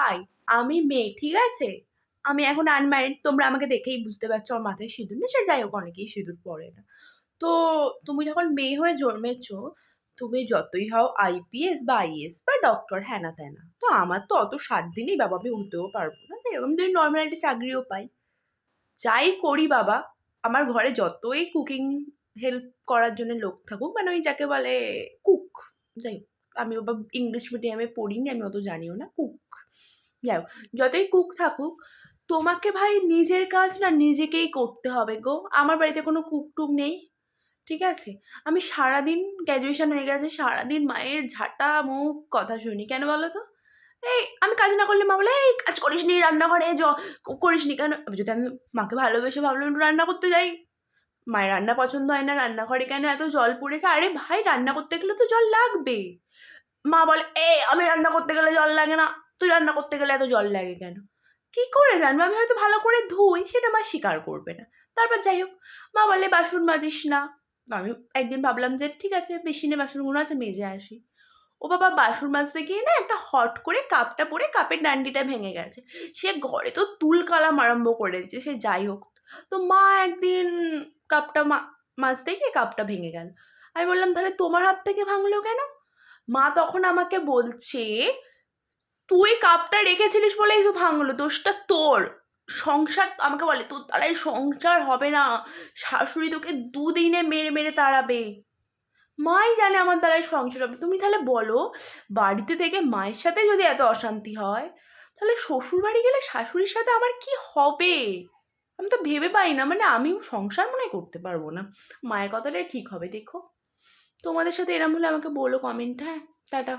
ভাই আমি মেয়ে, ঠিক আছে? আমি এখন আনম্যারিড, তোমরা আমাকে দেখেই বুঝতে পারছো আমার মাথায় সিঁদুর নেই। সে যাই হোক, অনেকেই সিঁদুর পরে না। তো তুমি যখন মেয়ে হয়ে জন্মেছো, তুমি যতই হও আইপিএস বা আইএস বা ডক্টর হ্যানা ত্যানা, তো আমার তো অত 7 দিনেই বাবা আমি হতেও পারবো না। তাই এরকম যদি নর্মাল একটা চাকরিও পাই, যাই করি বাবা, আমার ঘরে যতই কুকিং হেল্প করার জন্য লোক থাকুক, মানে ওই যাকে বলে কুক, যাই হোক, আমি বাবা ইংলিশ মিডিয়ামে পড়িনি, আমি অত জানিও না, কুক, যাই হোক, যতই কুক থাকুক, তোমাকে ভাই নিজের কাজ না নিজেকেই করতে হবে গো। আমার বাড়িতে কোনো কুক টুক নেই, ঠিক আছে? আমি সারাদিন, গ্র্যাজুয়েশন হয়ে গেছে, সারাদিন মায়ের ঝাঁটা মুখ কথা শুনি। কেন বলো তো? এই আমি কাজ না করলে মা বলে, এই কাজ করিস নি রান্নাঘরে, করিস নি কেন? এবার যদি আমি মাকে ভালোবেসে ভাবলাম একটু রান্না করতে যাই, মায়ের রান্না পছন্দ হয় না, রান্নাঘরে কেন এত জল পড়েছে? আরে ভাই রান্না করতে গেলে তো জল লাগবে। মা বলে, এই আমি রান্না করতে গেলে জল লাগে না, তুই রান্না করতে গেলে এত জল লাগে কেন? কি করে জানবো? আমি হয়তো ভালো করে ধুই, সেটা মা স্বীকার করবে না। তারপর যাই হোক, মা বলে বাসন মাজিস না। আমি একদিন ভাবলাম যে ঠিক আছে, বেসিনে বাসনগুলো আছে, মেজে আসি। ও বাবা, বাসন মাজতে গিয়ে না একটা হট করে কাপটা পড়ে কাপের ডান্ডিটা ভেঙে গেছে। সে ঘরে তো তুলকালাম আরম্ভ করে দিয়েছে, সে যাই হোক। তো মা একদিন কাপটা মাজতে গিয়ে কাপটা ভেঙে গেল। আমি বললাম, তাহলে তোমার হাত থেকে ভাঙলো কেন? মা তখন আমাকে বলছে, তুই কাপটা রেখেছিলিস বলেই তো ভাঙলো, দোষটা তোর। সংসার, আমাকে বলে তোর দ্বারাই সংসার হবে না, শাশুড়ি তোকে দুদিনে মেরে মেরে তাড়াবে। মাই জানে আমার দ্বারাই সংসার হবে। তুমি তাহলে বলো, বাড়িতে থেকে মায়ের সাথে যদি এত অশান্তি হয়, তাহলে শ্বশুর বাড়ি গেলে শাশুড়ির সাথে আমার কি হবে? আমি তো ভেবে পাই না, মানে আমিও সংসার মনে হয় করতে পারবো না। মায়ের কথাটাই ঠিক হবে, দেখো। তোমাদের সাথে এরম হলে আমাকে বলো কমেন্ট, হ্যাঁ? টাটা।